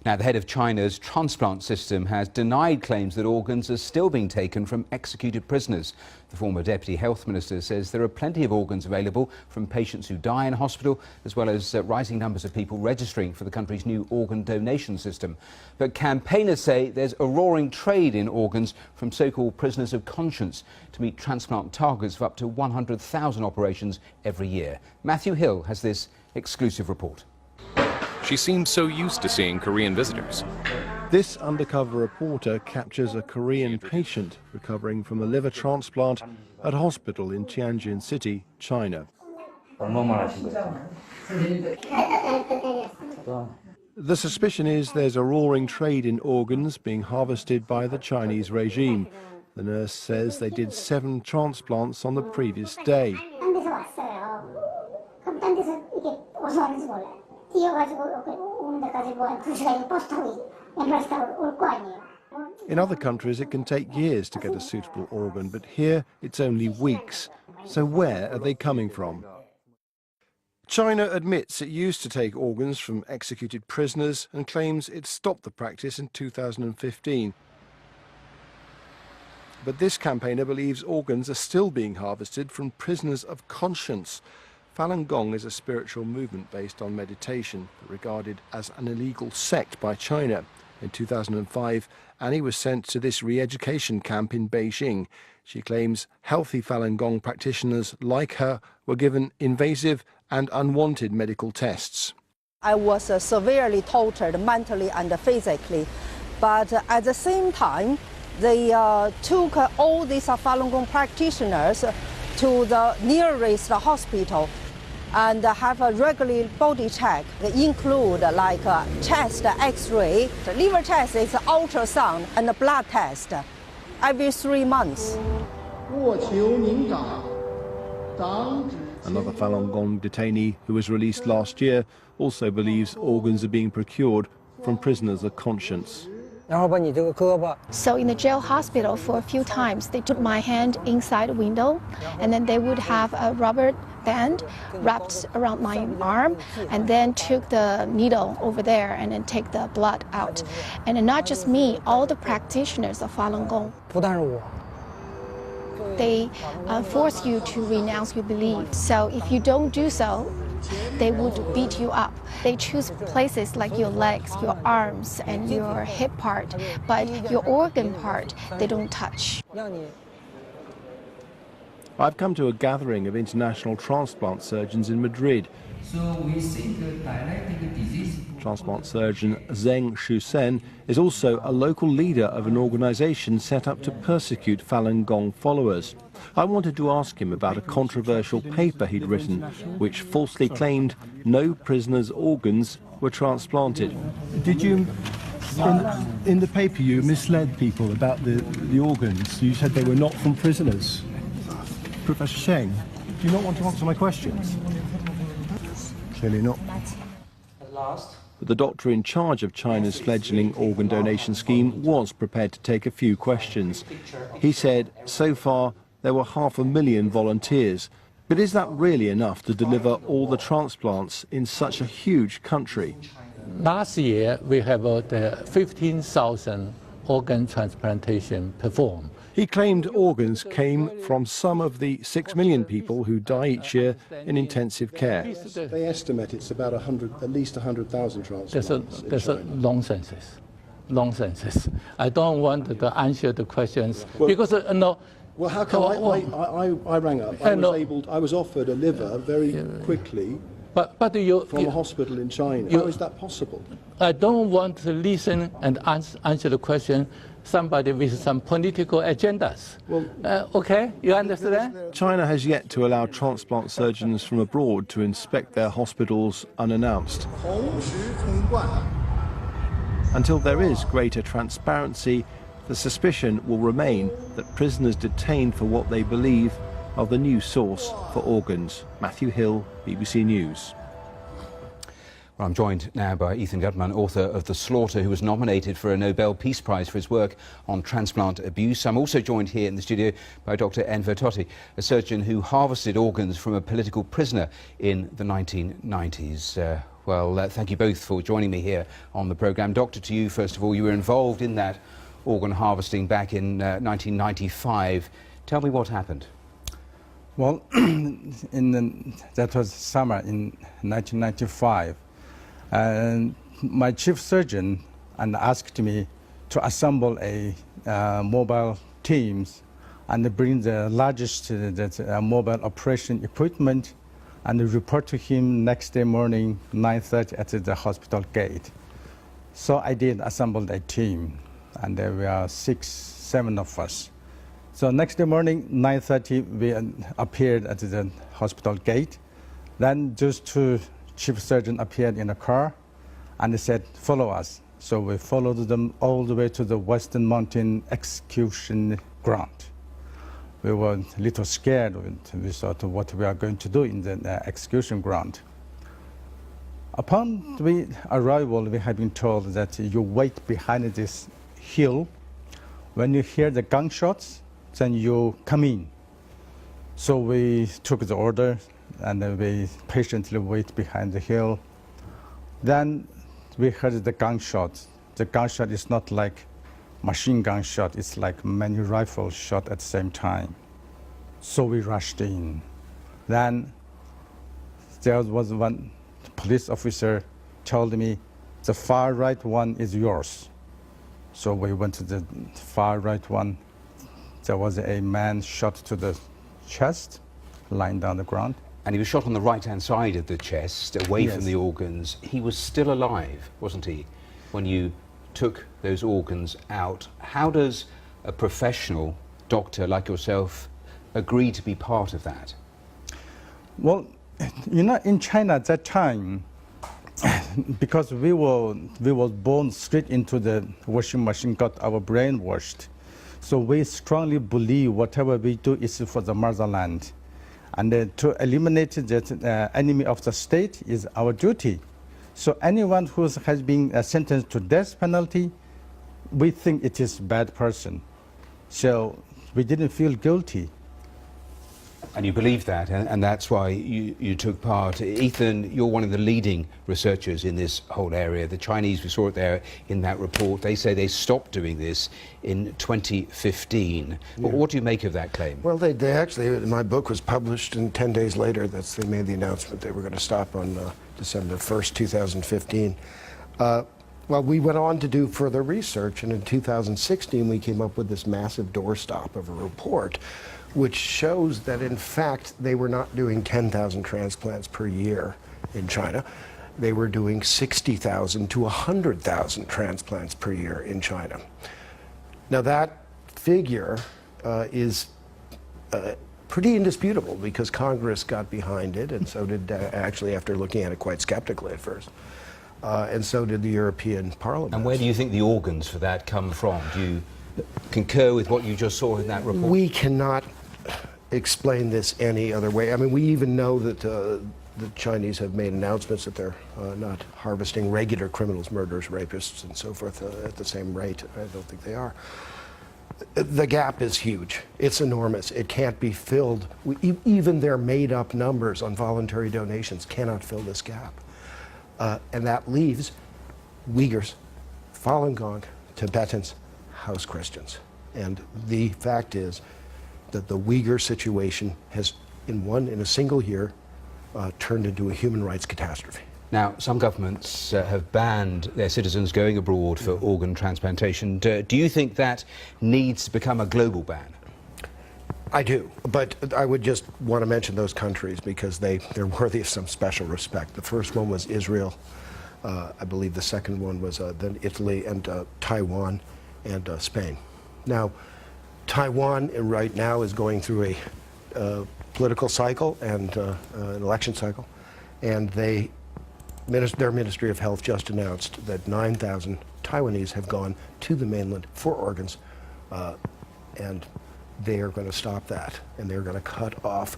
Now, the head of China's transplant system has denied claims that organs are still being taken from executed prisoners. The former deputy health minister says there are plenty of organs available from patients who die in hospital, as well as rising numbers of people registering for the country's new organ donation system. But campaigners say there's a roaring trade in organs from so-called prisoners of conscience to meet transplant targets of up to 100,000 operations every year. Matthew Hill has this exclusive report. She seems so used to seeing Korean visitors. This undercover reporter captures a Korean patient recovering from a liver transplant at a hospital in Tianjin City, China. The suspicion is there's a roaring trade in organs being harvested by the Chinese regime. The nurse says they did 7 transplants on the previous day. In other countries, it can take years to get a suitable organ, but here it's only weeks. So where are they coming from? China admits it used to take organs from executed prisoners and claims it stopped the practice in 2015. But this campaigner believes organs are still being harvested from prisoners of conscience. Falun Gong is a spiritual movement based on meditation, but regarded as an illegal sect by China. In 2005, Annie was sent to this re-education camp in Beijing. She claims healthy Falun Gong practitioners like her were given invasive and unwanted medical tests. I was severely tortured mentally and physically, but at the same time, they took all these Falun Gong practitioners to the nearest hospital and have a regular body check. They include like chest x-ray, liver test is ultrasound, and a blood test every 3 months. Another Falun Gong detainee who was released last year also believes organs are being procured from prisoners of conscience. So in the jail hospital for a few times, they took my hand inside a window, and then they would have a rubber band wrapped around my arm, and then took the needle over there and then take the blood out. And not just me, all the practitioners of Falun Gong. They force you to renounce your belief. So if you don't do so, they would beat you up. They choose places like your legs, your arms, and your hip part, but your organ part, they don't touch. I've come to a gathering of international transplant surgeons in Madrid. Transplant surgeon Zheng Shusen is also a local leader of an organization set up to persecute Falun Gong followers. I wanted to ask him about a controversial paper he'd written, which falsely claimed no prisoners' organs were transplanted. Did you, in the paper, you misled people about the organs? You said they were not from prisoners. Professor Sheng, do you not want to answer my questions? Clearly not. But the doctor in charge of China's fledgling organ donation scheme was prepared to take a few questions. He said, so far, there were 500,000 volunteers. But is that really enough to deliver all the transplants in such a huge country? Last year, we have 15,000 organ transplantation performed. He claimed organs came from some of the 6 million people who die each year in intensive care. They estimate it's about at least 100,000 transplants. That's nonsense. Nonsense. I don't want to answer the questions because no. Well, how come I rang up? I was offered a liver very quickly from a hospital in China. How is that possible? I don't want to listen and answer the question. Somebody with some political agendas. Well, okay, you understand? China has yet to allow transplant surgeons from abroad to inspect their hospitals unannounced. Until there is greater transparency, the suspicion will remain that prisoners detained for what they believe are the new source for organs. Matthew Hill, BBC News. Well, I'm joined now by Ethan Gutman, author of The Slaughter, who was nominated for a Nobel Peace Prize for his work on transplant abuse. I'm also joined here in the studio by Dr. Enver Tohti, a surgeon who harvested organs from a political prisoner in the 1990s. Well, thank you both for joining me here on the programme. Doctor, to you, first of all, you were involved in that organ harvesting back in 1995. Tell me what happened. Well, that was summer in 1995. And my chief surgeon asked me to assemble a mobile teams and bring the largest mobile operation equipment and report to him next day morning, 9:30 at the hospital gate. So I did assemble a team, and there were 7 of us. So next day morning, 9:30, we appeared at the hospital gate. Then just 2 chief surgeons appeared in a car, and they said, "Follow us." So we followed them all the way to the Western Mountain execution ground. We were a little scared. We thought what we are going to do in the execution ground. Upon the arrival, we had been told that you wait behind this hill. When you hear the gunshots, then you come in. So we took the order, and we patiently wait behind the hill. Then we heard the gunshot. The gunshot is not like machine gun shot, it's like many rifle shot at the same time. So we rushed in. Then there was one police officer told me, the far right one is yours. So we went to the far right one. There was a man shot to the chest, lying down the ground. And he was shot on the right-hand side of the chest, away Yes. from the organs. He was still alive, wasn't he, when you took those organs out? How does a professional doctor like yourself agree to be part of that? Well, you know, in China at that time, because we were born straight into the washing machine, got our brain washed. So we strongly believe whatever we do is for the motherland. And to eliminate the enemy of the state is our duty. So anyone who has been sentenced to death penalty, we think it is a bad person. So we didn't feel guilty. And you believe that, and that's why you took part. Ethan, you're one of the leading researchers in this whole area. The Chinese, we saw it there in that report, they say they stopped doing this in 2015. Yeah. What do you make of that claim? Well, they actually, my book was published, and 10 days later, they made the announcement they were going to stop on December 1st, 2015. Well, we went on to do further research, and in 2016, we came up with this massive doorstop of a report which shows that, in fact, they were not doing 10,000 transplants per year in China. They were doing 60,000 to 100,000 transplants per year in China. Now, that figure is pretty indisputable because Congress got behind it, and so did, actually, after looking at it quite skeptically at first, and so did the European Parliament. And where do you think the organs for that come from? Do you concur with what you just saw in that report? We cannot explain this any other way. I mean, we even know that the Chinese have made announcements that they're not harvesting regular criminals, murderers, rapists, and so forth at the same rate. I don't think they are. The gap is huge. It's enormous. It can't be filled. Even their made-up numbers on voluntary donations cannot fill this gap. And that leaves Uyghurs, Falun Gong, Tibetans, house Christians. And the fact is that the Uyghur situation has, in a single year, turned into a human rights catastrophe. Now, some governments have banned their citizens going abroad for organ transplantation. Do you think that needs to become a global ban? I do, but I would just want to mention those countries because they're worthy of some special respect. The first one was Israel. I believe the second one was then Italy and Taiwan and Spain. Now, Taiwan right now is going through a political cycle and an election cycle, and their Ministry of Health just announced that 9,000 Taiwanese have gone to the mainland for organs, and they are going to stop that, and they're going to cut off,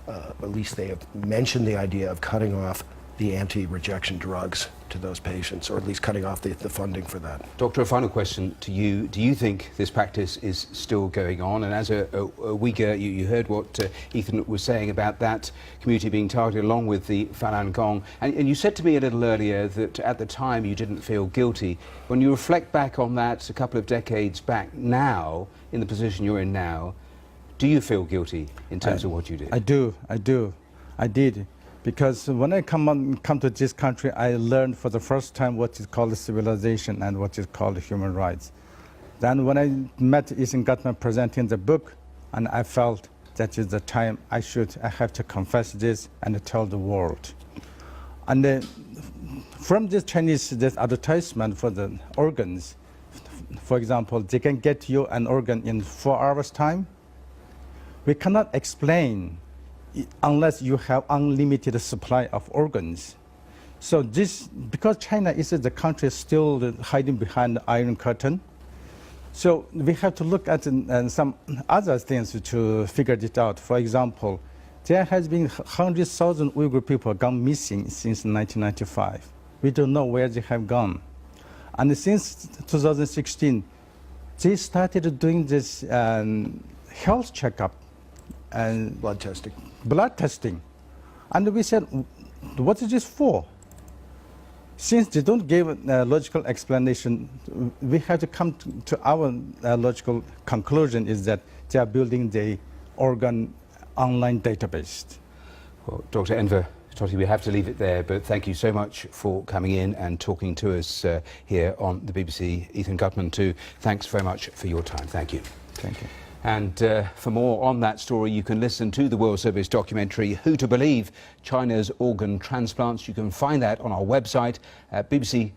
at least they have mentioned the idea of cutting off the anti-rejection drugs to those patients, or at least cutting off the funding for that. Doctor, a final question to you. Do you think this practice is still going on? And as a Uyghur, you heard what Ethan was saying about that community being targeted along with the Falun Gong. And you said to me a little earlier that at the time you didn't feel guilty. When you reflect back on that a couple of decades back now, in the position you're in now, do you feel guilty in terms of what you did? I did. Because when I come to this country, I learned for the first time what is called civilization and what is called human rights. Then when I met Ethan Gutman presenting the book, and I felt that is the time I have to confess this and tell the world. And from this this advertisement for the organs, for example, they can get you an organ in 4 hours time. We cannot explain unless you have unlimited supply of organs. So this, because China is the country still hiding behind the Iron Curtain, so we have to look at some other things to figure it out. For example, there has been 100,000 Uyghur people gone missing since 1995. We don't know where they have gone. And since 2016, they started doing this health checkup and Blood testing. And we said, what is this for? Since they don't give a logical explanation, we have to come to our logical conclusion is that they are building the organ online database. Well, Dr. Enver Totti, we have to leave it there, but thank you so much for coming in and talking to us here on the BBC. Ethan Gutman too, thanks very much for your time. Thank you. Thank you. And for more on that story, you can listen to the World Service documentary, Who to Believe? China's Organ Transplants. You can find that on our website at BBC.